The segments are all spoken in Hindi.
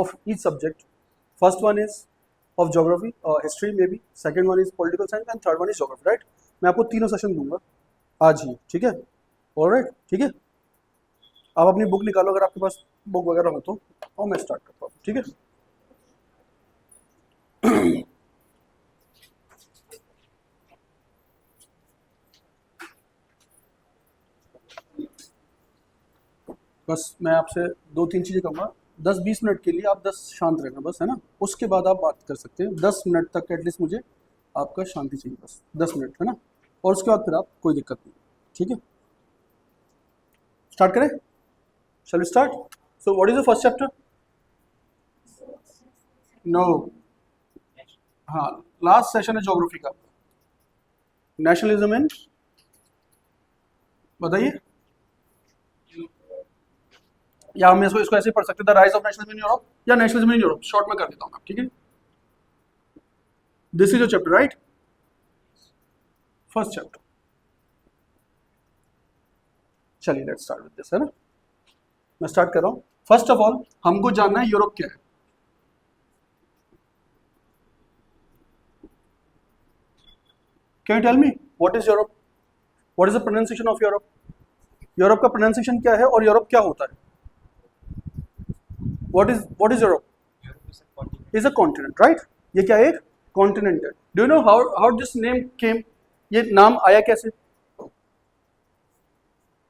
of each subject. First one is of geography, history maybe. Second one is political science and third one is geography, right? मैं आपको तीनों सेशन दूंगा आज ही, ठीक है? ऑलराइट, ठीक है? आप अपनी बुक निकालो अगर आपके पास बुक वगैरह हो तो, और मैं स्टार्ट करता हूँ, ठीक है? बस मैं आपसे 2-3 चीज़ें कहूँगा, 10-20 मिनट के लिए आप 10 शांत रहना बस, है ना? उसके बाद आप बात कर सकते हैं। 10 मिनट तक एटलीस्ट मुझे आपका शांति चाहिए, बस 10 मिनट, है ना? और उसके बाद फिर आप कोई दिक्कत नहीं, ठीक है? स्टार्ट करें? Shall we start? So what is the first chapter? No, हाँ, लास्ट सेशन है ज्योग्राफी का। नेशनलिज्म इन, बताइए, या हम इसको ऐसे पढ़ सकते हैं, the rise of nationalism in Europe, या नेशनलिज्म इन यूरोप, शॉर्ट में कर देता हूँ मैं, ठीक है? This is your chapter, right? First chapter. चलिए लेट्स स्टार्ट विद दिस, है ना? मैं स्टार्ट कर रहा हूँ। फर्स्ट ऑफ ऑल हमको जानना है यूरोप क्या है। Can you tell me what is Europe? What is the pronunciation of Europe? Europe का प्रोनाउंसिएशन क्या है और यूरोप क्या होता है? What is Europe? Is a continent, right? ये क्या है? एक कॉन्टिनेंट है। Do you know how this name came? ये नाम आया कैसे?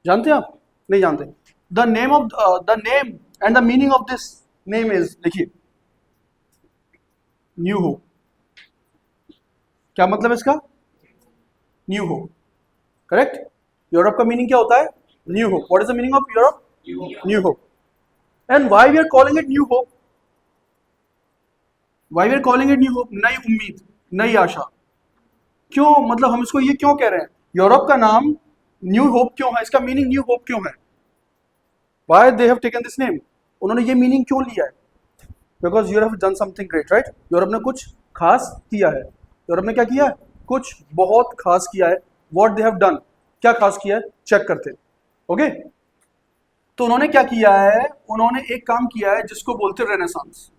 जानते हैं आप? नहीं जानते? The name and the meaning of this name is, देखिए, न्यू होप। क्या मतलब इसका? New hope, correct? यूरोप का मीनिंग क्या होता है? New hope. What is the meaning of Europe? New hope. And why we are calling it new hope? Why we are calling it new hope? नई उम्मीद, नई आशा। क्यों, मतलब हम इसको ये क्यों कह रहे हैं? यूरोप का नाम न्यू होप क्यों है? इसका मीनिंग न्यू होप क्यों है? Why they have taken this name? उन्होंने ये मीनिंग क्यों लिया है? Because Europe have done something great, right? Europe ने कुछ खास किया है। यूरोप ने क्या किया है? कुछ बहुत खास किया है। व्हाट दे हैव डन, क्या खास किया है? चेक करते हैं, ओके? तो उन्होंने क्या किया है? उन्होंने एक काम किया है जिसको बोलते हैं रेनेसांस।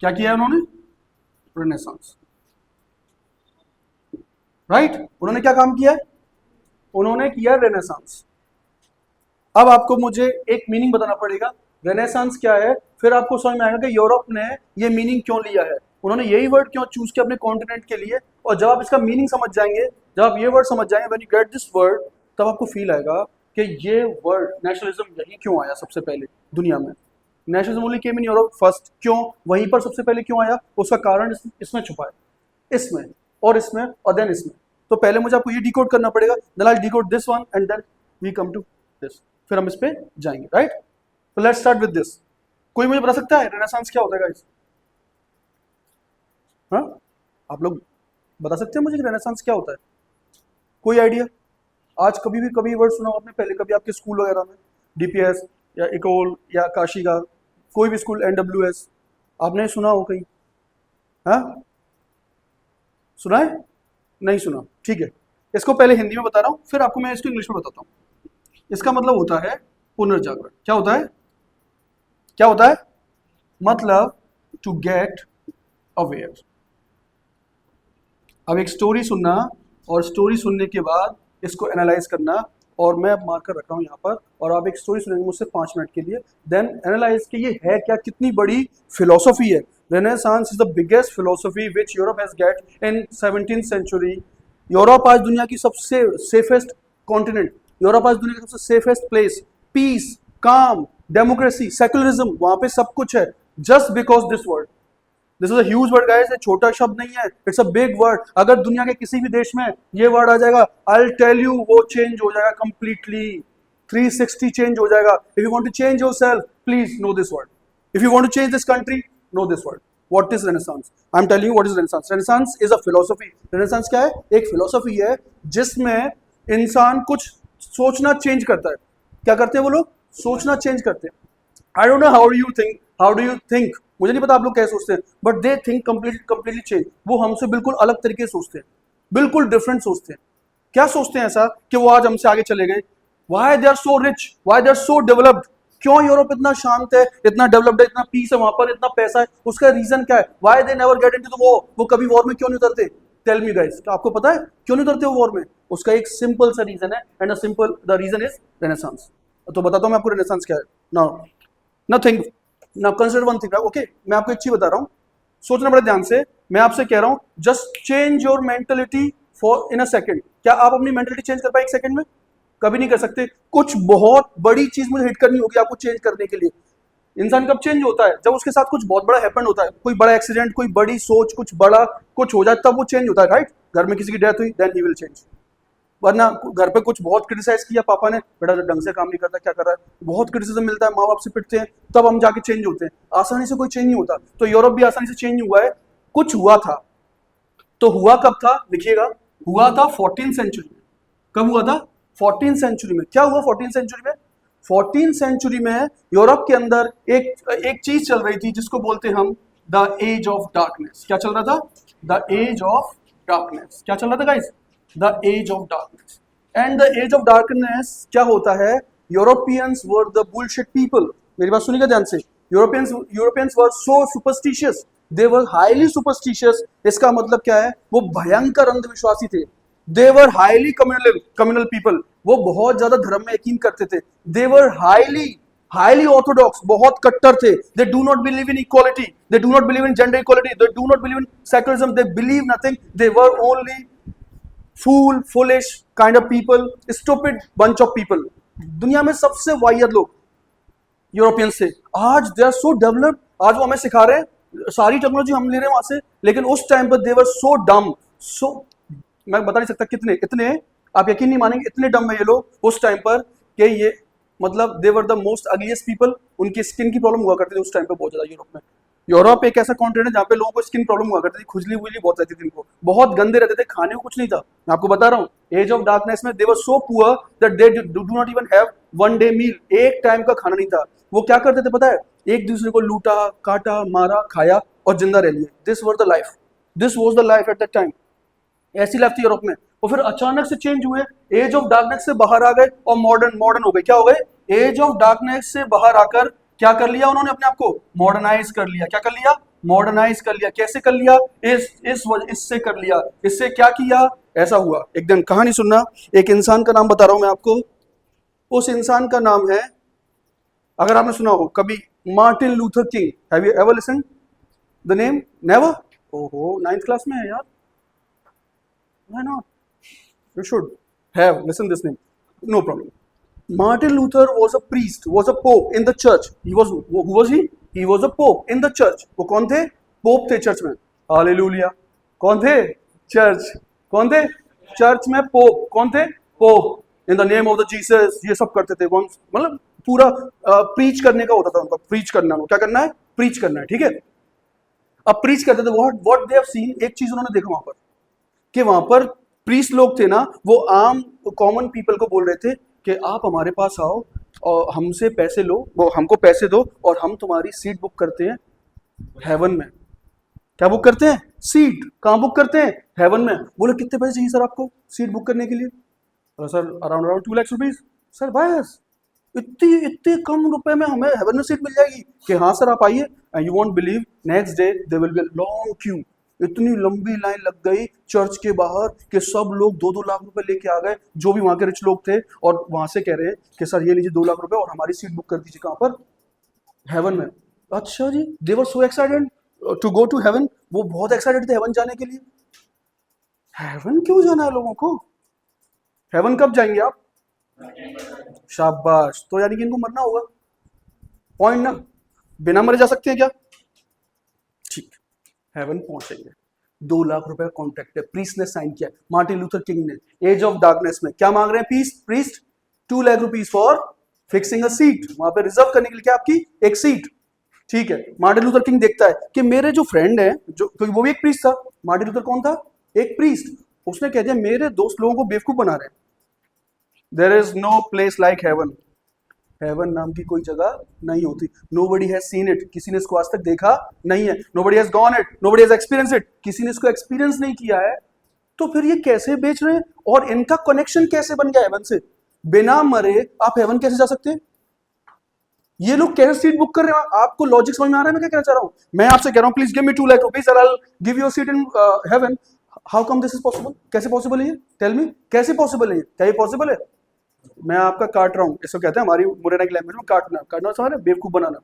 क्या किया है उन्होंने? Renaissance, right? उन्होंने क्या काम किया है? उन्होंने किया रेनेसांस। अब आपको मुझे एक मीनिंग बताना पड़ेगा, रेनेसांस क्या है, फिर आपको समझ में आएगा कि यूरोप ने ये मीनिंग क्यों लिया है, उन्होंने यही वर्ड क्यों चूज किया अपने कॉन्टिनेंट के लिए। और जब आप इसका मीनिंग समझ जाएंगे, जब आप ये वर्ड समझ जाएंगे, when you get this word, तब आपको फील आएगा कि ये वर्ड नेशनलिज्म यही क्यों आया सबसे पहले दुनिया में। Nationalism only came in Europe first, क्यों वहीं पर सबसे पहले क्यों आया? उसका कारण इसमें छुपा है, इसमें और इसमें और देन इसमें। तो पहले मुझे आपको ये डिकोड करना पड़ेगा, then I will decode this one and then we come to this, फिर हम इस पे जाएंगे, राइट? तो लेट्स स्टार्ट विद दिस। कोई मुझे बता सकता है रेनेसांस क्या होता है गाइस? हाँ, आप लोग बता सकते हैं मुझे कि रेनेसांस क्या होता है? कोई आइडिया? आज कभी वर्ड सुना हो आपने पहले, कभी आपके स्कूल वगैरह में, डीपीएस या इकोल या काशी का कोई भी स्कूल, एनडब्ल्यूएस, आपने सुना हो कहीं? हाँ, सुना है? नहीं सुना, ठीक है। इसको पहले हिंदी में बता रहा हूँ, फिर आपको मैं इसको इंग्लिश में बताता हूँ। इसका मतलब होता है पुनर्जागरण। क्या होता है? क्या होता है? मतलब टू गेट अवेयर। अब एक स्टोरी सुनना और स्टोरी सुनने के बाद इसको एनालाइज करना, और मैं मार्कर रख रहा हूँ यहाँ पर, और आप एक स्टोरी सुनेंगे मुझसे 5 मिनट के लिए, देन एनालाइज कि ये है क्या, कितनी बड़ी फिलोसफी है। Renaissance is the biggest philosophy which Europe has get in 17th century. Europe आज दुनिया की सबसे सेफेस्ट कॉन्टिनेंट, यूरोप आज दुनिया की सबसे सेफेस्ट प्लेस, पीस, काम, डेमोक्रेसी, सेकुलरिज्म, वहां पे सब कुछ है, just because this word. This is a huge word guys, ये छोटा शब्द नहीं है, इट्स अ बिग वर्ड। अगर दुनिया के किसी भी देश में ये वर्ड आ जाएगा, आई विल टेल यू, वो चेंज हो जाएगा कंप्लीटली, 360 चेंज हो जाएगा। If you want to change yourself, please know this word. If you want to change this country, know this word. What is renaissance? I am telling you what is renaissance. Renaissance is a philosophy. Renaissance क्या है? एक फिलोसफी है जिसमें इंसान कुछ सोचना चेंज करता है। क्या करते हैं वो लोग? सोचना चेंज करते हैं। I don't know how do you think, मुझे नहीं पता आप लोग कैसे सोचते हैं, but they think completely change. वो हमसे बिल्कुल अलग तरीके से सोचते हैं, बिल्कुल डिफरेंट सोचते हैं। क्या सोचते हैं ऐसा कि वो आज हमसे आगे चले गए? Why they are so rich, why they are so developed? क्यों यूरोप इतना शांत है, इतना डेवलप्ड है, इतना पीस है वहां पर, इतना पैसा है? उसका रीजन क्या है? Why they never get into the war? वो कभी वॉर में क्यों नहीं उतरते? टेल मी गाइस, क्या आपको पता है क्यों नहीं उतरते वो वॉर में? उसका एक सिंपल सा रीजन है, and a simple the reason is renaissance. तो बताता हूं मैं आपको रेनेसांस क्या है। Now nothing, now consider one thing, okay? मैं आपको एक चीज बता रहा हूं, सोचना बड़े ध्यान से। मैं आपसे कह रहा हूं just change your mentality for in a second. क्या आप अपनी मेंटेलिटी चेंज कर पाए एक सेकंड में? कभी नहीं कर सकते। कुछ बहुत बड़ी चीज मुझे हिट करनी होगी आपको चेंज करने के लिए। इंसान कब चेंज होता है? जब उसके साथ कुछ बहुत बड़ा हैपन होता है, कोई बड़ा एक्सीडेंट, कोई बड़ी सोच, कुछ बड़ा कुछ हो जाए, तब वो चेंज होता है, राइट? घर में किसी की डेथ हुई, देन ही विल चेंज। वरना घर पे कुछ बहुत क्रिटिसाइज किया पापा ने, बेटा ढंग से काम नहीं करता, क्या कर रहा है, बहुत क्रिटिसिज्म मिलता है, माँ बाप से पिटते हैं, तब हम जाके चेंज होते हैं। आसानी से कोई चेंज नहीं होता। तो यूरोप भी आसानी से चेंज हुआ है। कुछ हुआ था, तो हुआ कब था? लिखिएगा, हुआ था 14th सेंचुरी में। कब हुआ था? 14th सेंचुरी में। क्या हुआ 14th सेंचुरी में? 14th सेंचुरी में यूरोप के अंदर एक चीज चल रही थी जिसको बोलते हैं हम द एज ऑफ डार्कनेस। क्या चल रहा था? The age of darkness. क्या चल रहा था guys? The age of darkness. And the age of darkness क्या होता है? Europeans were the bullshit people. मेरी बात सुनिएगा ध्यान से। Europeans were so superstitious, they were highly superstitious. इसका मतलब क्या है? वो भयंकर अंधविश्वासी थे। They were highly communal people, वो बहुत ज्यादा धर्म में यकीन करते थे। दे वर हाईली ऑर्थोडॉक्स, बहुत कट्टर थे। दे do not believe in equality, they do not believe in gender equality, they do not believe in secularism, they believe nothing, they were only foolish kind of people, stupid bunch of people। दुनिया में सबसे वाहियत लोग यूरोपियन से। आज दे आर सो डेवलप्ड, आज वो हमें सिखा रहे हैं, सारी टेक्नोलॉजी हम ले रहे हैं वहां से, लेकिन उस टाइम पर दे वर सो डम। सो मैं बता नहीं सकता कितने इतने, आप यकीन नहीं मानेंगे, इतने डम है ये लोग उस टाइम पर कि ये मतलब they were the most ugliest people. उनकी स्किन की प्रॉब्लम हुआ करती थी उस टाइम पर बहुत ज्यादा यूरोप में। यूरोप एक ऐसा कॉन्टिनेंट है जहाँ पे लोगों को स्किन प्रॉब्लम हुआ करती थी, खुजली वुजली बहुत रहती थी इनको, बहुत गंदे रहते थे, खाने को कुछ नहीं था। मैं आपको बता रहा हूँ एज ऑफ डार्कनेस में they were so poor that they do not even have one day meal. एक टाइम का खाना नहीं था। वो क्या करते थे पता है? एक दूसरे को लूटा, काटा, मारा, खाया और जिंदा रह लिया। This was the life, this was the life at that time. ऐसी लाइफ थी यूरोप में। और फिर अचानक से चेंज हुए, एज ऑफ डार्कनेस से बाहर आ गए और मॉडर्न हो गए। क्या हो गए? एज ऑफ डार्कनेस से बाहर आकर क्या कर लिया उन्होंने? अपने आप को मॉडर्नाइज कर लिया। क्या कर लिया? मॉडर्नाइज कर लिया। कैसे कर लिया? इससे कर लिया। इससे क्या किया? ऐसा हुआ एक दिन, कहानी सुनना। एक इंसान का नाम बता रहा हूं मैं आपको। उस इंसान का नाम है, अगर आपने सुना हो कभी, Martin Luther king. Have you ever listened the name? Never? ओहो, 9th क्लास में है यार। Why not? You should have listen this name. No problem. Martin Luther was a priest, was a pope in the church. Who was he? He was a pope in the church. वो कौन थे? पोप थे चर्च में। हालेलुया। कौन थे? चर्च। कौन थे? चर्च में पोप। कौन थे? Pope. In the name of the Jesus, ये सब करते थे। मतलब पूरा प्रीच करने का होता था उनका। प्रीच करना, क्या करना है? प्रीच करना है, ठीक है। अब प्रीच करते थे। व्हाट दे हैव सीन, एक चीज उन्होंने देखा वहां पर, कि वहां पर प्रीस्ट लोग थे ना, वो आम कॉमन पीपल को बोल रहे थे कि आप हमारे पास आओ और हमसे पैसे लो, वो हमको पैसे दो और हम तुम्हारी सीट बुक करते हैं हेवन में। क्या बुक करते हैं? सीट। कहाँ बुक करते हैं? हेवन में। बोले कितने पैसे चाहिए सर आपको सीट बुक करने के लिए? Sir around 2 lakh rupees. Sir बस इतने कम रुपए में हमें हेवन में सीट मिल जाएगी? कि हाँ सर आप आइए। And you won't believe, next day there will be a long queue. इतनी लंबी लाइन लग गई चर्च के बाहर कि सब लोग 2-2 लाख रुपए लेके आ गए, जो भी वहां के रिच लोग थे, और वहां से कह रहे हैं कि सर ये लीजिए 2 लाख रुपए और हमारी सीट बुक कर दीजिए। कहां पर? हेवन में। अच्छा जी, they were so excited to go to heaven. वो बहुत एक्साइटेड थे हेवन जाने के लिए। हेवन क्यों जाना है लोगों को? हेवन कब जाएंगे आप? शाबाश। तो यानी कि इनको मरना होगा, पॉइंट ना। बिना मरे जा सकते हैं क्या? ठीक, हेवन पहुंचेंगे। 2 लाख रुपए का कॉन्ट्रैक्ट है, प्रीस्ट ने साइन किया, मार्टिन लूथर किंग ने। एज ऑफ डार्कनेस में क्या मांग रहे हैं priest? 2 lakh rupees for fixing a seat, वहां पे रिजर्व करने के लिए क्या आपकी एक सीट। ठीक है, मार्टिन लूथर किंग देखता है कि मेरे जो फ्रेंड है, जो क्योंकि वो भी एक प्रीस्ट था। मार्टिन लूथर कौन था? एक प्रीस्ट। उसने कह दिया मेरे दोस्त लोगों को बेवकूफ बना रहे हैं। There is no place like heaven. Heaven नाम की कोई जगह नहीं होती। नोबडी हैज सीन इट, किसी ने इसको आज तक देखा नहीं है। Nobody has gone it, nobody has experience it, किसी ने इसको एक्सपीरियंस नहीं किया है। तो फिर ये कैसे बेच रहे हैं? और इनका कनेक्शन कैसे बन गया हेवन से? बिना मरे आप हेवन कैसे जा सकते हैं? ये लोग कैसे सीट बुक कर रहे हैं? आपको लॉजिक समझ में आ रहा है मैं क्या कहना चाह रहा हूँ? मैं आपसे कह रहा हूँ please give me 2 lakh rupees और I give you seat in heaven. How come this is possible? कैसे पॉसिबल है ये? टेल मी, कैसे पॉसिबल है ये? क्या ये पॉसिबल है? मैं आपका काट रहा हूँ, इसको कहते हैं हमारी मुरैना की लैंग्वेज में काटना। काटना समझ रहे हैं? बेवकूफ बनाना।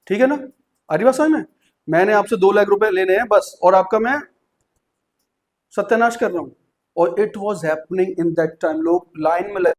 ठीक है ना? आ रही बात समझ में? मैंने आपसे 2 लाख रुपए लेने हैं बस, और आपका मैं सत्यानाश कर रहा हूँ। और it was happening in that time, लोग लाइन में लगे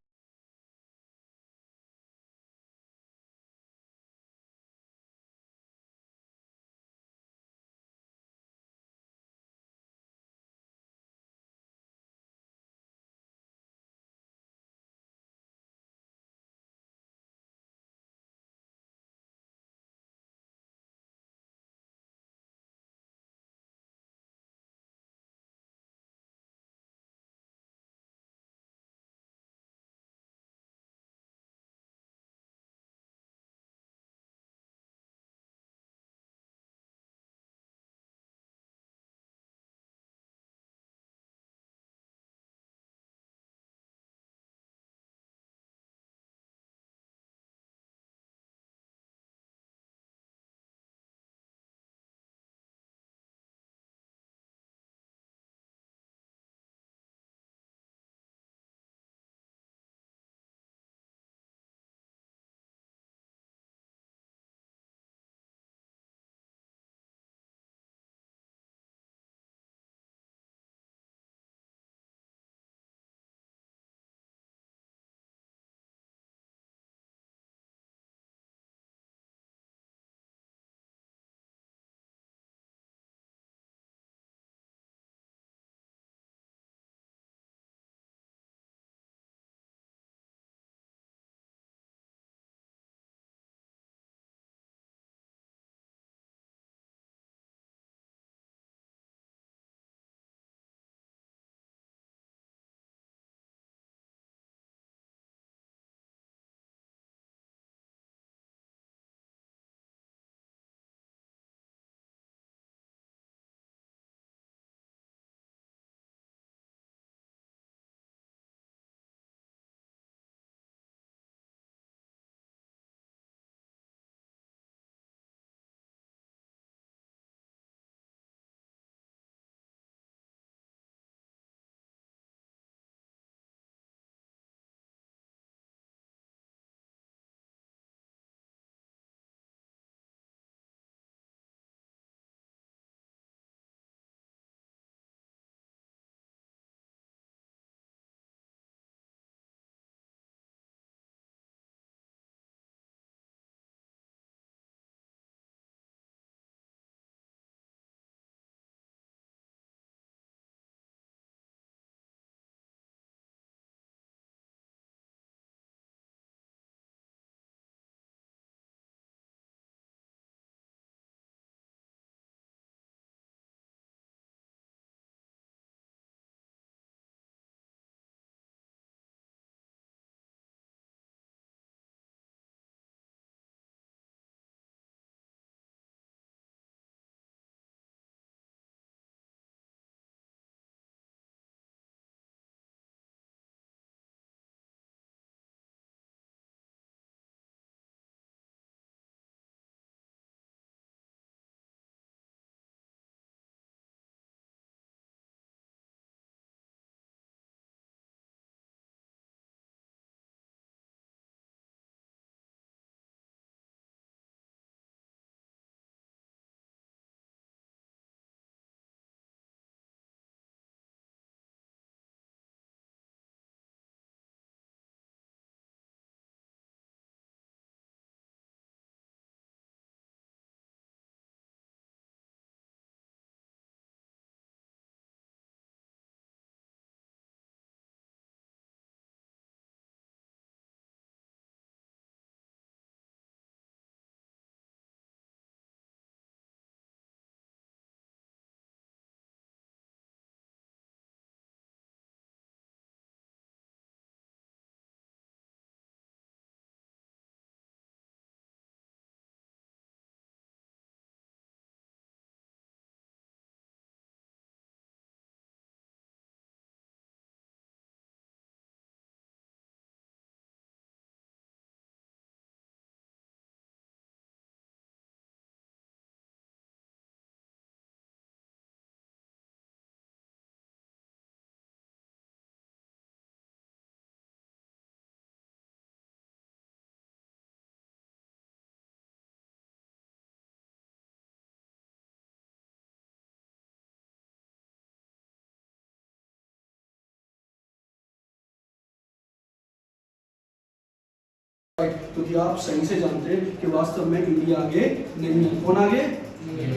क्योंकि आप सही से जानते हैं कि वास्तव में इंडिया आगे नहीं है। कौन आगे?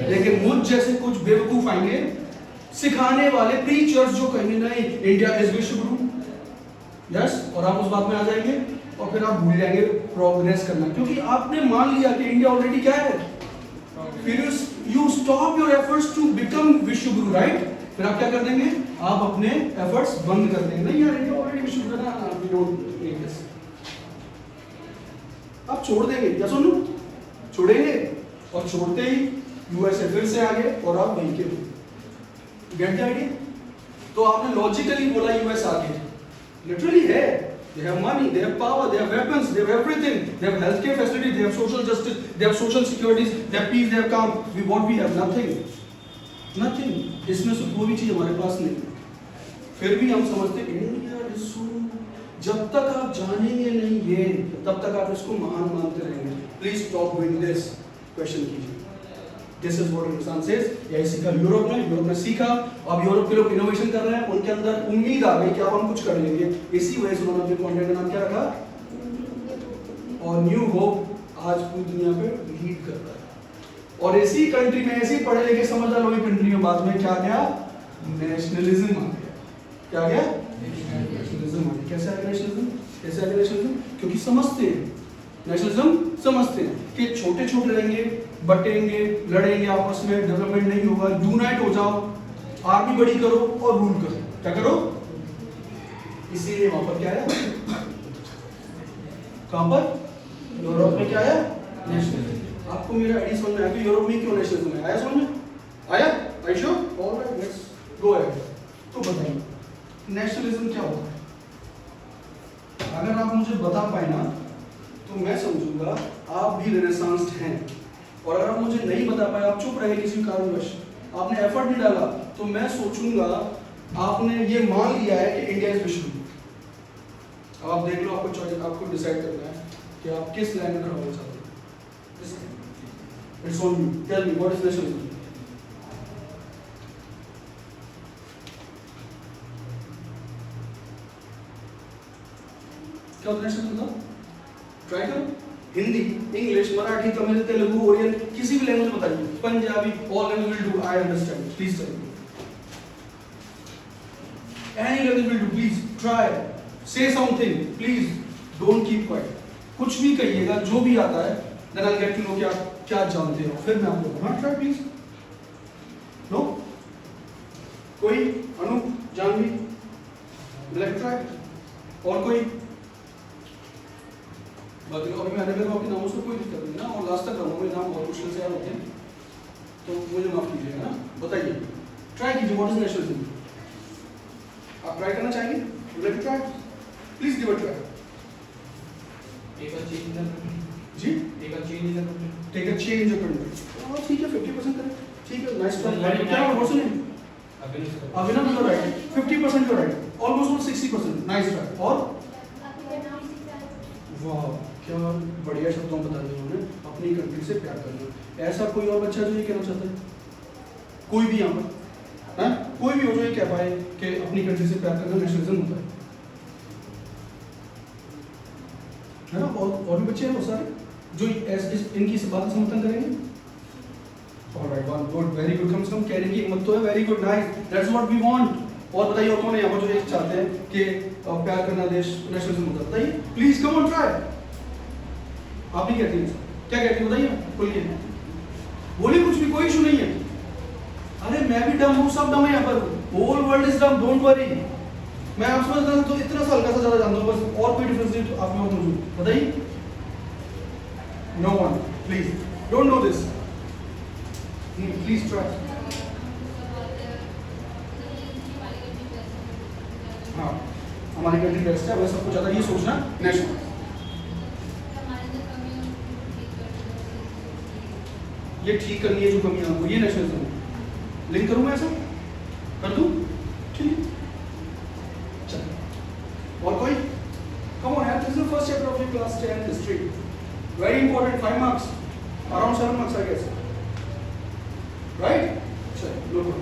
लेकिन मुझ जैसे कुछ बेवकूफ आएंगे सिखाने वाले प्रीचर्स जो कहेंगे नहीं इंडिया इज विश्व गुरु, यस, और आप उस बात में आ जाएंगे और फिर आप भूल जाएंगे प्रोग्रेस करना, क्योंकि आपने मान लिया कि इंडिया ऑलरेडी क्या है। फिर you stop your efforts to become विश्व गुरु, राइट? फिर आप क्या कर देंगे? आप अपने एफर्ट्स बंद कर देंगे। नहीं यार, इंडिया ऑलरेडी विश्व गुरु है ना, वी डोंट नीड दिस। आप छोड़ देंगे या सुनो, छोड़ेंगे, और छोड़ते ही यूएसए फिर से आगे और आप वहीं के हो। Get the idea? तो आपने लॉजिकली बोला यूएस आगे, लिटरली है। They have money, they have power, they have weapons, they have everything. They have healthcare facilities, they have social justice, they have social securities, they have peace, they have calm. We have nothing. Nothing. इसमें से कोई भी चीज हमारे पास नहीं। फिर भी हम समझते इंडिया इज सो, जब तक आप जानेंगे नहीं ये, तब तक आप इसको महान मानते रहेंगे। Please stop doing this. Question कीजिए। This is what Hindustan says. यही सीखा यूरोप ने सीखा। अब यूरोप के लोग इनोवेशन कर रहे हैं, उनके अंदर उम्मीद आ गई कि अब हम कुछ कर लेंगे। इसी वजह से उन्होंने अपने कॉन्टिनेंट का नाम क्या रखा? और न्यू होप आज पूरी दुनिया पे लीड कर रहा है। और इसी कंट्री में, ऐसी पढ़े लिखे समझदार लोग कंट्री में बाद में क्या गया? नेशनलिज्म आ गया। क्या गया? नेशनलिज्म आ गया। कैसे आया नेशनलिज्म? कैसे आया नेशनलिज्म? क्योंकि समझते हैं, नेशनलिज्म समझते हैं कि छोटे छोटे रहेंगे, बटेंगे, लड़ेंगे आपस में, डेवलपमेंट नहीं होगा। यूनाइट हो जाओ, आर्मी बड़ी करो और रूल करो। क्या करो? इसीलिए वहां पर क्या है? कहां पर? यूरोप में क्या है? नेशनलिज्म। आपको मेरा आइडिया समझ में आया कि यूरोप में क्यों नेशनलिज्म है? आया समझ में? आया? Are you sure? Alright, let's go ahead. तो बताइए नेशनलिज्म क्या होता है? अगर आप मुझे बता पाए ना तो मैं समझूंगा आप भी रेनेसांस हैं। और अगर आप मुझे नहीं बता पाए, आप चुप रहे किसी कारणवश, आपने एफर्ट नहीं डाला, तो मैं सोचूंगा आपने ये मान लिया है कि इंडिया इज विश्व गुरु। अब आप देख लो, आपको चॉइस, आपको डिसाइड करना है कि आप किस लाइन में खड़ा होना चाहते हैं। It's on you. Tell me what is nationalism? क्या होता है नेशनलिज्म? ट्राई करो। हिंदी, इंग्लिश, मराठी, तमिल, तेलुगु, ओरियन, किसी भी लैंग्वेज बताइए, Punjabi, all language will do. I understand, please tell me. Any language will do, please try, say something, please don't keep quiet. कुछ भी कहिएगा, जो भी आता है, then I will get to know कि आप क्या जानते हो, फिर मैं आपको हाँ ट्राई प्लीज। नो? कोई? अनु, जानवी, लेट ट्राई। और कोई? बाकी अभी मैं अगर आपके नामों से कोई दिक्कत नहीं ना, और लास्ट तक रहूँगा, मेरे नाम बहुत मुश्किल से याद होते हैं, तो मुझे माफ कीजिएगा ना। बताइए, ट्राई कीजिए, व्हाट इज नेशनलिज्म? आप ट्राई करना चाहेंगे? Let me try, please give a try. Take a change in the country. जी, take a change in the country. Take a change in the country. हां ठीक है, 50% करें। ठीक है, नाइस ट्राई। क्या what's your name? Abhinav, you are right. 50% you are right, almost 60%। Nice try. और वाह, क्या बढ़िया शब्दों में बता दिया उन्होंने, अपनी कंट्री से प्यार करना। ऐसा कोई और बच्चा जो ये कहना चाहता है? कोई भी यहाँ पर है? कोई भी हो जो ये कह पाए कि अपनी कंट्री से प्यार करना नेशनलिज्म होता है ना? और भी बच्चे हैं बहुत सारे जो इनकी इस बात का समर्थन करेंगे। Alright, one good, very good. कम से कम कहने की हिम्मत तो है। Very good, nice, that's what we want. और बताइए, और कौन है यहाँ पर जो ये चाहते हैं कि प्यार करना देश नेशनलिज्म होता है? बताइए प्लीज, कम ऑन ट्राई। आप नहीं कहती हैं? क्या कहती हैं? बताइए खुल के बोलिए, कुछ भी, कोई इशू नहीं है। अरे मैं भी डम हूँ, सब डम है यहाँ पर, whole world is dumb, don't worry. मैं आपसे बता तो इतना सा हल्का सा ज्यादा जानता हूँ बस, और कोई डिफरेंस नहीं तो आप में और मुझे बताइए। No one, please don't know this, please try. हाँ, हमारी कंट्री बेस्ट है, वह सबको ज़्यादा ये सोचना नेशनल। ये ठीक करनी है जो कमी आपको, ये नेशनलिज्म। लिंक करूँ मैं ऐसा? कर दूँ? ठीक। चलो, और कोई? कम ऑन यार, this is the first chapter of your class 10 history. Very important, 5 marks, around 7 marks I guess, right? चलो लो,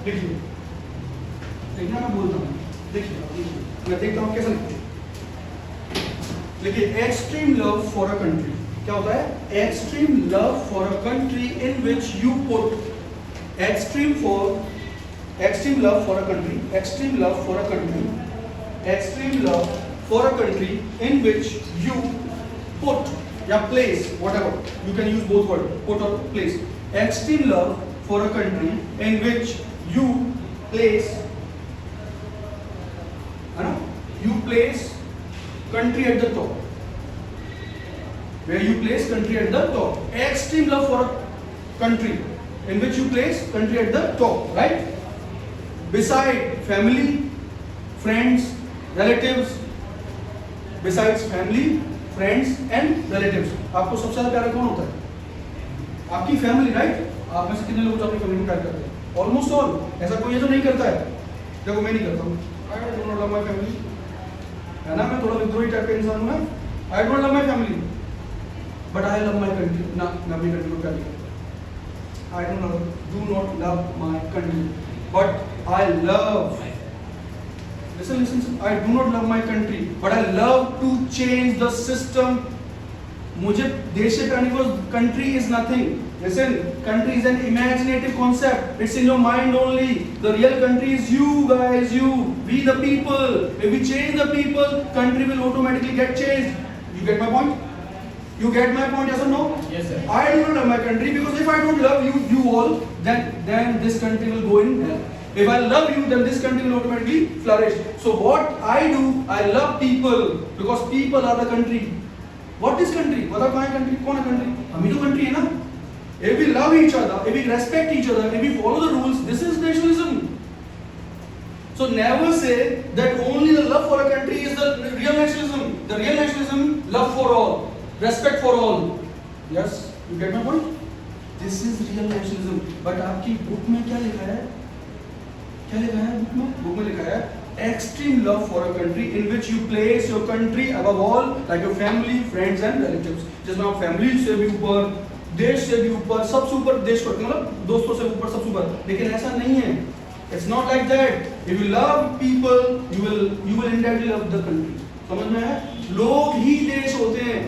लिखिए। देखना मैं बोलता हूँ, देखिए मैं देखता हूँ कैसे लिखते हैं। देखिए extreme love for a country क्या होता है? Extreme love for a country in which you put extreme love for a country, extreme love for a country, extreme love for a country in which you put या place, whatever you can use both words, put or place. Extreme love for a country in which you place, you place country at the top, where you place country at the top. Extreme love for a country in which you place country at the top, right? Beside family, friends, relatives, besides family, friends and relatives, आपको सबसे ज्यादा प्यारा कौन होता है? आपकी फैमिली, राइट? आप में से कितने लोग अपनी फैमिली को प्यार करते हैं? Almost all. ऐसा कोई है जो नहीं करता है? देखो मैं नहीं करता हूँ। I don't love my family, है ना? मैं थोड़ा विद्रोही टाइप का इंसान हूँ। I don't love my family, but I love my country. ना मैं अपनी कंट्री को प्यार नहीं करता। I do not love my country, but I love. Listen. I do not love my country, but I love to change the system. मुझे देश से प्यार नहीं, because country is nothing. Listen, country is an imaginative concept. It's in your mind only. The real country is you guys, you. We the people. If we change the people, country will automatically get changed. You get my point? You get my point, yes or no? Yes, sir. I do not love my country because if I don't love you all, then this country will go in hell. If I love you, then this country will automatically flourish. So what I do, I love people because people are the country. What is country? बताओ कहाँ है country? कौन है country? हम ही तो country है ना? If we love each other, if we respect each other, if we follow the rules, this is nationalism. So never say that only the love for a country is the real nationalism. The real nationalism, love for all, respect for all. Yes, you get my point? This is real nationalism. But आपकी book में क्या लिखा है? क्या लिखा है बुक में? बुक में लिखा है extreme love for a country in which you place your country above all, like your family, friends and relatives. जिसमें आप family से भी ऊपर, देश से भी ऊपर, सबसे ऊपर देश को, मतलब दोस्तों से ऊपर सबसे ऊपर, लेकिन ऐसा नहीं है. It's not like that. If you love people, you will indirectly love the country. समझ में है? लोग ही देश होते हैं.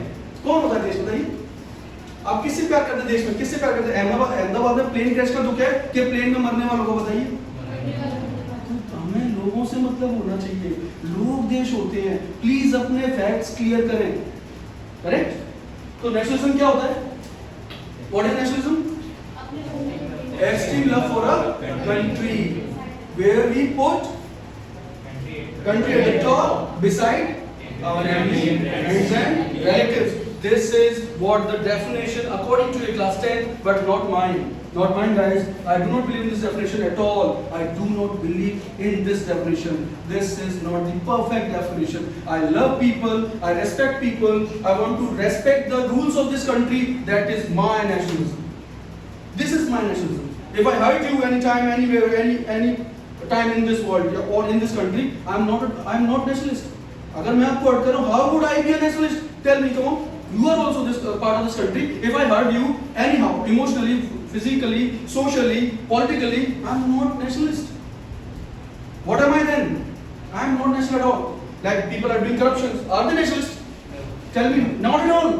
कौन होता है देश, बताइए? आप किससे प्यार करते हैं देश में? किससे प्यार करते हैं? अहमदाबाद में प्लेन क्रैश का दुख है कि प्लेन में मरने वालों को, बताइए? हमें लोगों से मतलब होना चाहिए. लोग देश होते हैं. प्लीज अपने फैक्ट्स क्लियर करें. करेक्ट? तो नेशनलिज्म क्या होता है? What is nationalism? Extreme love for a country where we put country at the top beside our family, friends and relatives. This is what the definition according to your class 10, but not mine. Not mine, guys. I do not believe in this definition at all. I do not believe in this definition. This is not the perfect definition. I love people. I respect people. I want to respect the rules of this country. That is my nationalism. This is my nationalism. If I hurt you anytime, anywhere, any time in this world or in this country, I'm not nationalist. अगर मैं आपको हर्ट कर रहा हूँ, how would I be a nationalist? Tell me, come on. You are also this part of this country. If I hurt you anyhow, emotionally, physically, socially, politically, I'm not nationalist. What am I then? I'm not national at all. Like people are doing corruptions. Are they nationalists? Tell me, not at all.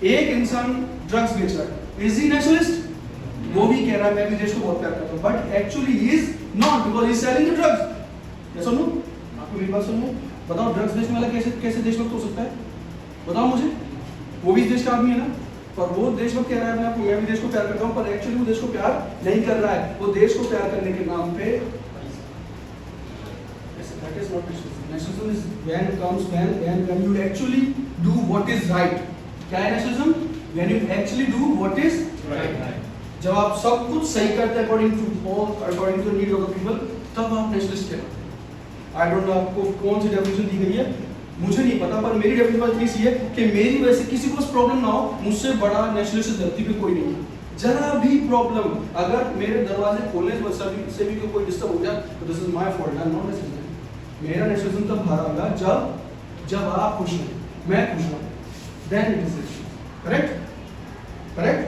एक इंसान ड्रग्स बेच रहा है. Is he nationalist? वो भी कह रहा है मैं भी देश को बहुत प्यार करता हूँ, but actually he is not because he is selling the drugs. Yes or no? आपको मेरी बात सुनिए. बताओ ड्रग्स बेचने वाला कैसे देशभक्त हो सकता है? बताओ मुझे. वो भी देश का आदमी है ना, पर वो देशभक्त कह रहा है मैं भी देश को प्यार करता हूँ, पर एक्चुअली वो देश को प्यार नहीं कर रहा है. वो देश को प्यार करने के नाम पे. That is not nationalism. Nationalism is when you actually do what is right. क्या है nationalism? When you actually do what is right. जब आप सब कुछ सही करते हैं according to the need of the people, तब आप nationalist कहलाते हैं. I don't know आपको कौन सी definition दी गई है, मुझे नहीं पता, पर मेरी डेफिनेशन इतनी सी है कि मेरी वजह से किसी को प्रॉब्लम ना हो. मुझसे बड़ा नेशनलिस्ट धरती पे कोई नहीं है. जरा भी प्रॉब्लम, अगर मेरे दरवाजे खोलने से भी कोई डिस्टर्ब हो जाए तो this is my fault. I am not nationalist. मेरा नेशनलिज्म तब बाहर आएगा जब आप खुश हैं, मैं खुश हूं, देन इट इज करेक्ट.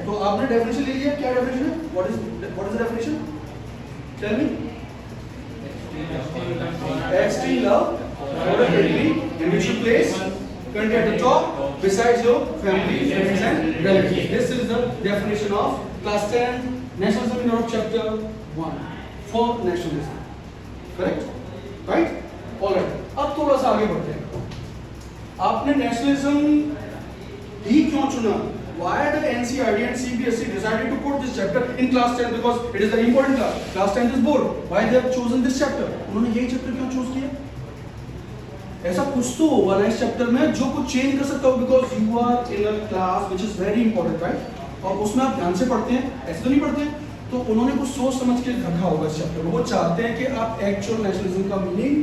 तो आपने डेफिनेशन ले लिया. क्या डेफिनेशन है? What is the definition? Tell me. Extreme love for a country in which you place country at the top besides your family, friends and relatives. This is the definition of class 10 nationalism in Europe chapter 1 for nationalism. Correct? Right? All right. अब थोड़ा सा आगे बढ़ते हैं. आपने nationalism ही क्यों चुना? Why the NCERT and CBSE decided to put this chapter in class 10? Because it is the important class. Class 10 is board. Why they have chosen this chapter? उन्होंने यही चैप्टर क्यों चूज किया? ऐसा कुछ तो होगा ना इस चैप्टर में जो कुछ चेंज कर सकता हो, because you are in a class which is very important, right? और उसमें आप ध्यान से पढ़ते हैं, ऐसे तो नहीं पढ़ते हैं. तो उन्होंने कुछ सोच समझ के रखा होगा इस चैप्टर में. वो चाहते हैं कि आप एक्चुअल नेशनलिज्म का मीनिंग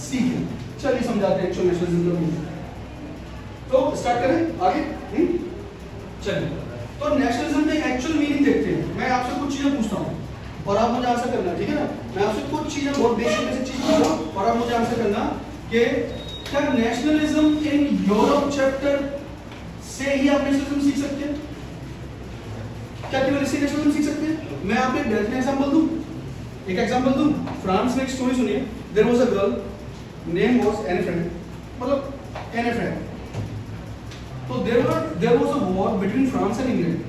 सीखें. चलिए समझाते हैं एक्चुअल नेशनलिज्म का मीनिंग. तो स्टार्ट करें आगे. चलिए, तो नेशनलिज्म में एक्चुअल मीनिंग देखते हैं. मैं आपसे कुछ चीजें पूछता हूँ और आप मुझे आंसर करना, ठीक है ना? मैं आपसे कुछ चीजें बहुत बेसिक बेसिक चीज पूछ रहा हूँ और आप मुझे आंसर करना कि क्या नेशनलिज्म इन यूरोप चैप्टर से ही आप नेशनलिज्म सीख सकते हैं? क्या केवल इससे नेशनलिज्म सीख सकते हैं? मैं आपको एक बेहतरीन एग्जांपल दूं. एक एग्जांपल दूं. फ्रांस में एक स्टोरी सुनिए. There was a girl, name was Anne Frank, मतलब एनी फ्रैंक. तो there was a war between France and England.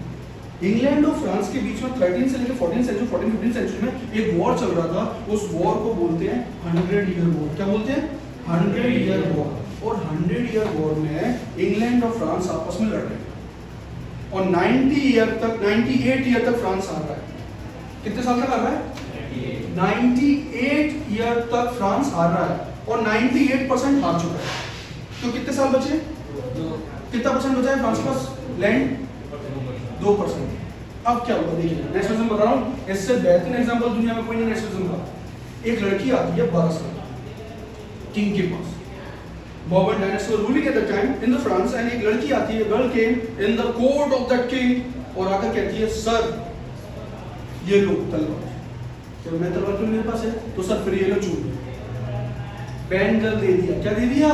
England और फ्रांस के बीच में 13 से लेकर 14 सेंचुरी 14-15 सेंचुरी में एक वॉर चल रहा था. उस वॉर को बोलते हैं 100 ईयर वॉर. क्या बोलते हैं? 100 ईयर वॉर. और 100 ईयर वॉर में इंग्लैंड और फ्रांस आपस में लड़ रहे हैं और 98 ईयर तक फ्रांस हार रहा है. कितने साल तक हार रहा है? 98 ईयर तक फ्रांस हार रहा है और 98% हार चुका है. तो कितने साल बचे? कितना परसेंट बचा है फ्रांस के पास लैंड? 2%. अब क्या होगा देखिए. नेशनलिज्म बता रहा हूँ, इससे बेहतरीन एग्जांपल दुनिया में कोई नहीं नेशनलिज्म का. एक लड़की आती है 12 साल किंग के पास. Bourbon dynasty was ruling at the time in the France. And एक लड़की आती है, girl came in the court of that king और आकर कहती है, सर ये लो तलवार. जब मैं तलवार क्यों मेरे पास है? तो सर फिर ये लो चूड़ी. बैंगल दे दिया. क्या दे दिया?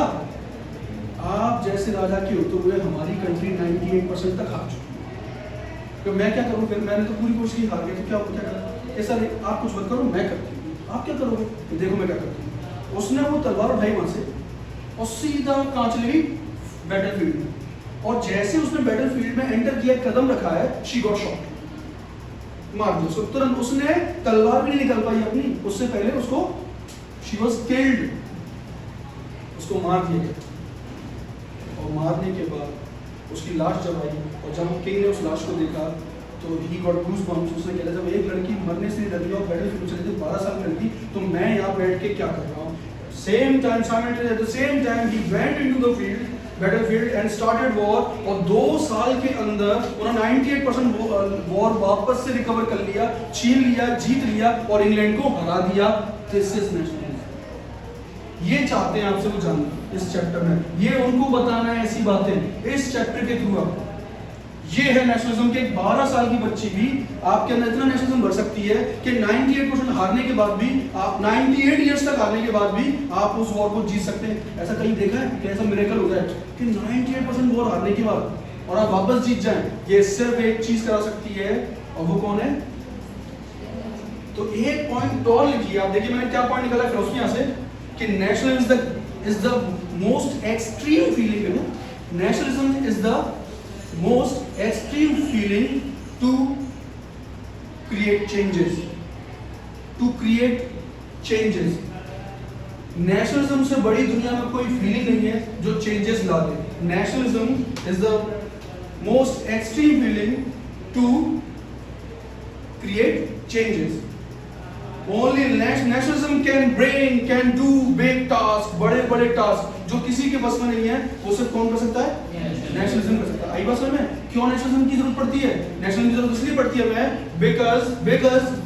आप जैसे राजा के होते हुए हमारी कंट्री 98% तक हार चुकी है. तो मैं क्या करूं फिर? मैंने तो पूरी कोशिश की, हार गया. तो क्या करा? ऐसा नहीं, आप कुछ मत करो, मैं करती हूँ. आप क्या करोगे? तो देखो मैं क्या करती हूँ. उसने वो तलवार उठाई वहां से और सीधा कहां चली गई? बैटलफील्ड में. और जैसे उसने बैटलफील्ड में एंटर किया, कदम रखा है, शी गॉट शॉट. मार दिया उसको तुरंत. उसने तलवार भी नहीं निकल पाई अपनी, उससे पहले उसको शी वाज किल्ड. उसको मार दिया गया. और मारने के बाद उसकी लाश जब आई और जब किंग ने उस लाश को देखा तो ही गॉट गूज़बम्प्स. उसने कहा जब एक लड़की मरने से नहीं डरी और बैटलफील्ड चली थी 12 साल की लड़की, तो मैं यहाँ बैठ के क्या कर रहा हूँ? Same time simultaneously at the same time he went into the battlefield and started war. और 2 साल के अंदर उन्होंने 98% वॉर वापस से रिकवर कर लिया, छीन लिया, जीत लिया और इंग्लैंड को हरा दिया. This is nationalism. ये चाहते हैं आपसे वो जानना इस चैप्टर में. ये उनको बताना है ऐसी बातें इस चैप्टर के थ्रू आपको. ये है नेशनलिज्म के. 12 साल की बच्ची भी आपके अंदर इतना नेशनलिज्म भर सकती है कि 98% हारने के बाद भी आप 98 ईयर्स तक हारने के बाद भी आप उस वॉर को जीत सकते हैं. ऐसा कहीं देखा है कि ऐसा मिरेकल हो जाए कि 98% वॉर हारने के बाद और आप वापस जीत जाएं? ये सिर्फ एक चीज करा सकती है और वो कौन है? तो एक पॉइंट और लिखिए आप. देखिए मैंने क्या पॉइंट निकाला फिलोसफी यहां से कि nationalism is the most extreme feeling. You know, nationalism is the most extreme feeling to create changes. Nationalism से बड़ी दुनिया में कोई फीलिंग नहीं है जो चेंजेस ला दे. Nationalism is the most extreme feeling to create changes. Only nationalism can do big tasks, बड़े टास्क जो किसी के बस में नहीं है, वो सिर्फ कौन कर सकता है? नेशनलिज्म कर सकता है. आई बात समझ में? क्यों नेशनलिज्म की जरूरत पड़ती है? नेशनलिज्म की जरूरत इसलिए पड़ती है बिकॉज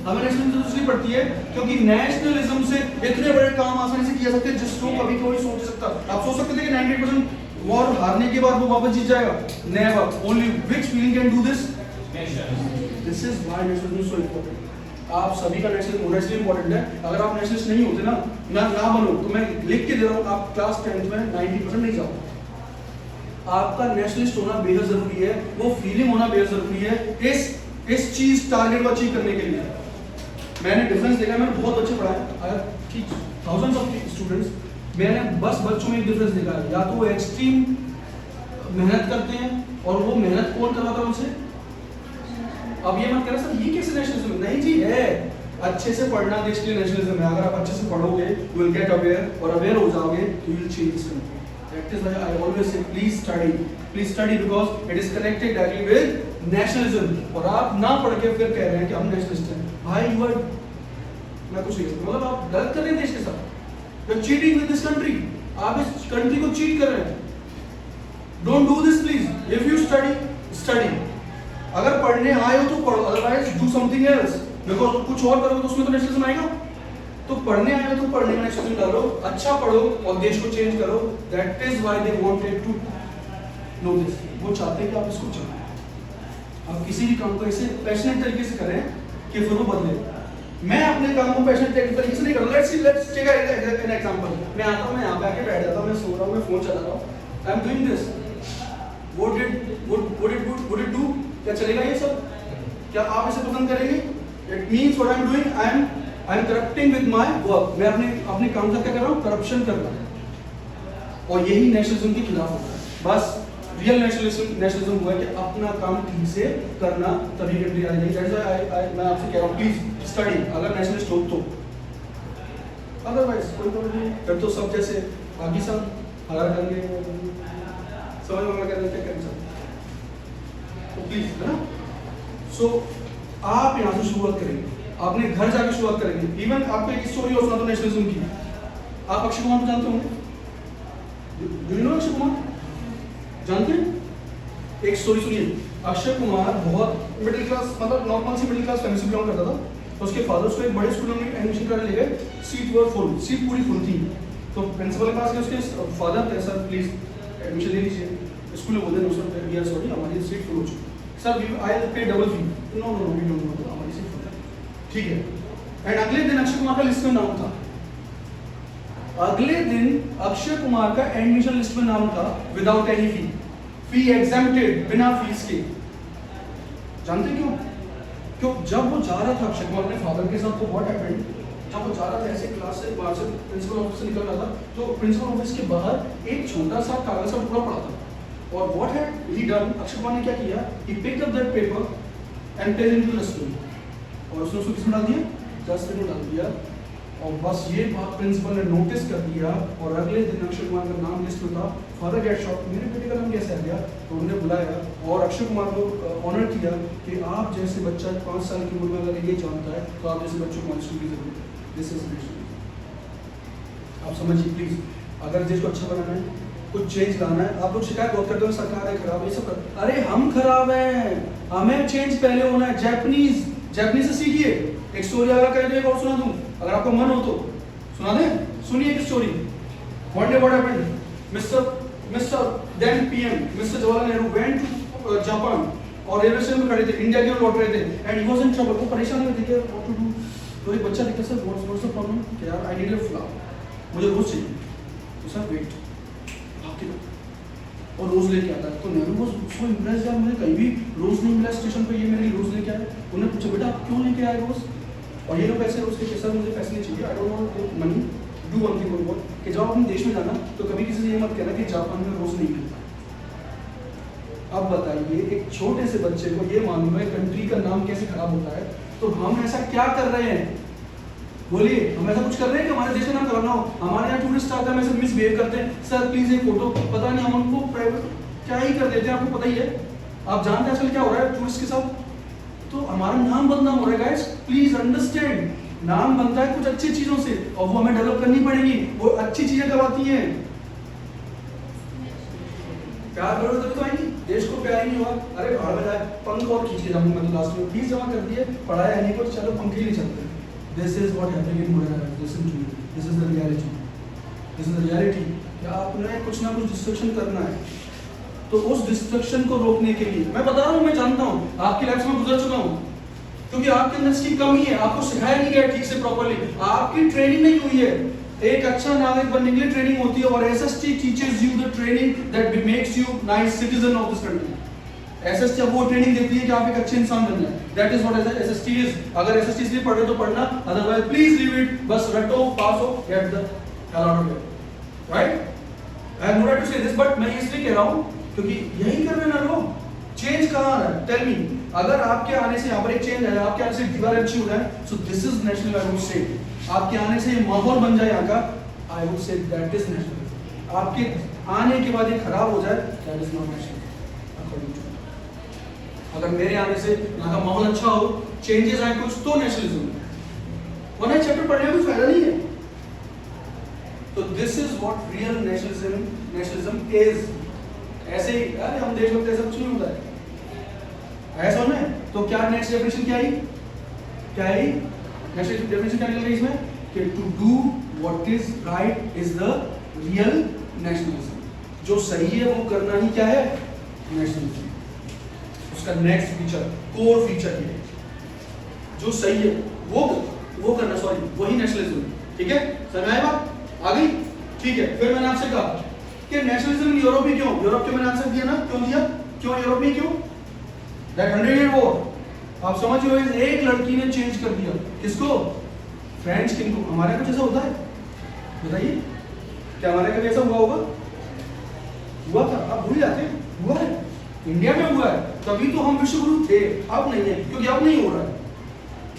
हमें नेशनलिज्म की जरूरत इसलिए पड़ती है क्योंकि नेशनलिज्म से इतने बड़े काम आसानी से किया सकते हैं जिसको कभी कोई सोच नहीं सकता. आप सोच सकते थे कि 98% वॉर हारने के बाद वो वापस जीत जाएगा? Never. Only which feeling can do this? This is why nationalism is so important. आप सभी का नेशनलिज्म होना इसलिए इंपॉर्टेंट है. अगर आप नेशनलिस्ट नहीं होते ना बनो, तो मैं लिख के दे रहा हूँ आप क्लास 10th में 90% नहीं जाओ. आपका नेशनलिस्ट होना बेहद जरूरी है. वो फीलिंग होना बेहद जरूरी है इस चीज टारगेट को अचीव करने के लिए. मैंने डिफरेंस देखा. मैंने बहुत बच्चे पढ़ाए, ठीक थाउजेंड्स ऑफ स्टूडेंट्स. मैंने बस बच्चों में एक डिफरेंस देखा है. या तो वो एक्सट्रीम मेहनत करते हैं, और वो मेहनत कौन करवाता है उनसे? अब ये मत कहना सर ये कैसे नेशनलिज्म? नहीं जी है, अच्छे से पढ़ना देश के लिए नेशनलिज्म है। अगर आप अच्छे से पढ़ोगे, यू विल गेट अवेयर, और अवेयर हो जाओगे तो you will change this country. That is why I always say please study because it is connected directly with nationalism. और आप ना पढ़ के फिर कह रहे हैं कि हम नेशनलिस्ट हैं, भाई यू आर, मैं कुछ नहीं कह सकता, मतलब आप गलत कर रहे हैं देश के साथ, you are cheating with this country, आप इस कंट्री को चीट कर रहे हैं। Don't do this please. If you study, अगर पढ़ने आए हो तो पढ़ो, otherwise do something else, because कुछ और करोगे तो उसमें तो नेशनलिज्म आएगा। तो पढ़ने आए हो तो पढ़ने में नेशनलिज्म डालो, अच्छा पढ़ो और देश को चेंज करो। That is why they wanted to know this. वो चाहते हैं कि आप इसको चलाओ, आप किसी भी काम को ऐसे पैशनेट तरीके से करें कि फिर वो बदले। मैं अपने काम को पैशनेट तरीके से नहीं करूँगा। Let's take an example. मैं आता हूँ, मैं यहाँ पे आके बैठ जाता हूँ, मैं सो रहा हूँ, मैं फोन चला रहा हूँ, I am doing this, would it do? क्या चलेगा ये सब? क्या आप इसे पसंद करेंगे? It means what I'm doing, I am corrupting with my work. मैं अपने काम का क्या कर रहा हूँ? करप्शन कर रहा हूँ। और यही नेशनलिज्म के खिलाफ होता है। बस रियल नेशनलिज्म हुआ है कि अपना काम ठीक से करना, तभी कंट्री आ जाएगी। That's why मैं आपसे कह रहा हूँ प्लीज स्टडी, अगर नेशनलिस्ट हो तो। अदरवाइज कोई प्रॉब्लम नहीं, फिर तो सब जैसे बाकी सब हरा करेंगे, समझ में क्या कर सकते, तो प्लीज है ना। सो आप यहाँ से शुरुआत करेंगे, आपने घर जाके शुरुआत करेंगे। इवन आपको एक स्टोरी और सुना दो नेशनलिज्म की। आप अक्षय कुमार को जानते होंगे, do you no Akshay Kumar? जानते हैं? एक स्टोरी सुनिए। अक्षय कुमार बहुत मिडिल क्लास, मतलब नॉर्मल सी मिडिल क्लास फैमिली से बिलोंग करता था। तो उसके फादर उसको एक बड़े स्कूल में एडमिशन कराने ले गए, सीट पूरी फुल थी। तो प्रिंसिपल के पास गए, उसके फादर थे, सर प्लीज एडमिशन ले लीजिए। स्कूल में बोलते हैं सर वी आर सॉरी, हमारी सीट फुल हो चुकी है। Sir I will pay double fee. No no no we don't know, हमारी सीट फुल है, ठीक है। एंड अगले दिन अक्षय कुमार का लिस्ट में नाम था, अगले दिन अक्षय कुमार का एडमिशन लिस्ट में नाम था विदाउट एनी फी एग्जेम्प्टेड, बिना फीस के। जानते क्यों? क्यों? जब वो जा रहा था अक्षय कुमार अपने फादर के साथ, तो व्हाट हैपेंड, जब वो जा रहा था ऐसे क्लास से बाहर से प्रिंसिपल ऑफिस से निकल रहा था, तो प्रिंसिपल ऑफिस के बाहर एक छोटा सा कागज का टुकड़ा पड़ा था। और what had he done, Akshay Kumar ने क्या किया, he picked up that paper and tell into the dustbin, और उसने उसको किसमें डाल दिया? डस्टबिन में डाल दिया। और बस ये बात प्रिंसिपल ने नोटिस कर दिया, और अगले दिन अक्षय कुमार का नाम लिस्ट में था। फादर गेट शॉक, मेरे बेटे का नाम कैसे आ गया? तो उन्होंने बुलाया और अक्षय कुमार को ऑनर किया कि आप जैसे बच्चा 5 साल की उम्र में अगर ये जानता है, तो आप जैसे बच्चों को ऑनर की जरूरत है। This is nationalism. आप समझिए प्लीज, अगर देश को अच्छा बनाना है, कुछ चेंज लाना है। आप लोग शिकायत बहुत करते हो सरकार है खराब, ये सब कर, अरे हम खराब हैं, हमें चेंज पहले होना है। जापानीज से सीखिए। एक स्टोरी अगर कह दो, एक और सुना दूं, अगर आपको मन हो तो सुना दे। सुनिए एक story. One day what happened, mister then PM mister Jawaharlal Nehru went to Japan, और रेलवे स्टेशन में खड़े थे, इंडिया के लौट रहे थे, and he was in trouble. वो परेशान हुए थे कि व्हाट टू डू। तो एक बच्चा लिखा, सर व्हाट्स द प्रॉब्लम, कि यार आई नीड अ फ्लावर, मुझे रोज चाहिए। तो सर वेट, भाग के और रोज लेके आता है। तो नेहरू वाज सो इम्प्रेस्ड, यार मुझे कहीं भी रोज नहीं मिला स्टेशन पे, ये मेरे लिए रोज लेके आए। उन्होंने पूछा, बेटा आप क्यों लेके आए रोज? और ये लोग पैसे रोज के, सर मुझे पैसे नहीं चाहिए, I don't want money, do one thing बोल कि जब अपने देश में जाना तो कभी किसी से ये मत कहना कि जापान में रोज नहीं मिलता। अब बताइए, एक छोटे से बच्चे को ये मालूम है कंट्री का नाम कैसे खराब होता है, तो हम ऐसा क्या कर रहे हैं? बोलिए, हम ऐसा कुछ कर रहे हैं कि हमारे देश का नाम खराब ना हो? हमारे यहाँ टूरिस्ट आते हैं, हम ऐसे मिसबिहेव करते हैं, सर प्लीज एक फोटो, पता नहीं हम उनको प्राइवेट क्या ही कर देते हैं, आपको पता ही है। आप जानते हैं आजकल क्या हो रहा है टूरिस्ट के साथ? तो हमारा नाम बदनाम हो रहा है गाइस, प्लीज अंडरस्टैंड। नाम बनता है कुछ अच्छी चीजों से, और वो हमें डेवलप करनी पड़ेगी, वो अच्छी चीजें करवाती हैं। प्यार करोगे तभी तो आएंगी। देश को प्यार ही नहीं हुआ, अरे भाड़ में जाए, पंख और खींच के जाऊंगा मैं तो लास्ट में, फीस जमा कर दिए, पढ़ाया नहीं कुछ, चलो पंखे ही नहीं चलते। This is what happening in modern life, listen to me, this is the reality, this is the reality. कि आपने कुछ ना कुछ डिस्ट्रक्शन करना है, तो उस डिस्ट्रक्शन को रोकने के लिए, मैं बता रहा हूँ, मैं जानता हूँ, आपकी लाइफ में गुजर चुका हूँ, क्योंकि आपके अंदर इसकी कमी है, आपको सिखाया नहीं गया ठीक से प्रॉपर्ली, आपकी ट्रेनिंग नहीं हुई है। एक अच्छा नागरिक बनने के लिए ट्रेनिंग होती है, और SST teachers you the training that makes you nice citizen of this country. SST वो ट्रेनिंग देती है कि आप एक अच्छे इंसान बन जाए, that is what SST is. अगर एसएसटी इसलिए पढ़ रहे तो पढ़ना, अदरवाइज प्लीज लीव इट, बस रटो, पास हो, get the hell out of here, right? I am not to say this, but मैं इसलिए कह रहा हूं क्योंकि यही कर रहे हैं ना लोग। चेंज कहाँ आ रहा है, टेल मी। अगर आपके आने से यहाँ पर एक चेंज आया, आपके आने से दीवार अच्छी हो जाए, so this is national. I would say आपके आने से माहौल बन जाए यहाँ का, I would say that is national. आपके आने के बाद ये खराब हो जाए, that is not national according to. अगर मेरे आने से यहाँ का माहौल अच्छा हो, चेंजेस आए कुछ, तो नेशनलिज्म। वरना चैप्टर पढ़ने में कोई फायदा नहीं है। तो this is what real nationalism is. ऐसे ही अरे हम देश भक्त ऐसा कुछ नहीं होता है, ऐसा होना है। तो क्या नेक्स्ट डेफिनेशन क्या आई, नेक्स्ट डेफिनेशन क्या निकल गई इसमें, कि to do what is right is the real nationalism. जो सही है वो करना ही क्या है, नेशनलिज्म। उसका नेक्स्ट फीचर, कोर फीचर ये जो सही है वो करना, सॉरी वही नेशनलिज्म। ठीक है, समझ में आई बात, आ गई। ठीक है, फिर मैंने आपसे कहा कि नेशनलिज्म यूरोप में क्यों, यूरोप के मैंने आंसर दिया ना, क्यों दिया, क्यों यूरोप में, क्यों दैट 100 ईयर वॉर। आप समझ रहे हो, एक लड़की ने चेंज कर दिया किसको, फ्रेंच किंग को। हमारे कुछ ऐसा होता है, बताइए, क्या हमारे कभी ऐसा हुआ होगा, हुआ था, आप भूल जाते हैं, हुआ है, इंडिया में हुआ है, तभी तो हम विश्वगुरु थे। अब नहीं है, क्योंकि अब नहीं हो रहा है,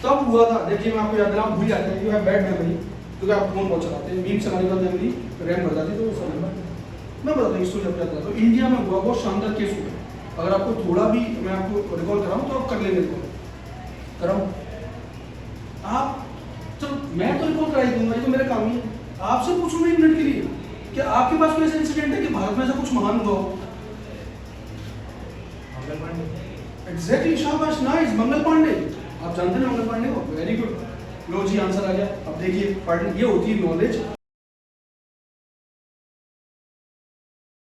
तब हुआ था। देखिए मैं आपको याद दिलाऊं, भूल जाते हैं, यू हैव बैड मेमोरी, क्योंकि आप फोन बहुत चलाते हैं, मीम चलाने का मेमोरी रैम बढ़ जाती, तो वो समझ में। मैं बताता हूँ स्टोरी अपना, तो इंडिया में हुआ बहुत शानदार केस हुआ। अगर आपको थोड़ा भी मैं आपको रिकॉल कराऊं तो आप कर लेंगे, कराऊं आप, तो मैं तो रिकॉल करा ही दूंगा, ये तो मेरा काम ही है। आपसे पूछूं मैं 1 मिनट के लिए, क्या आपके पास कोई ऐसा इंसिडेंट है कि भारत में ऐसा कुछ महान हुआ हो? एग्जैक्टली, शाबाश, नाइस, मंगल पांडे। आप जानते हैं मंगल पांडे को, वेरी गुड। लो जी, आंसर आ गया। अब देखिए, ये होती है नॉलेज।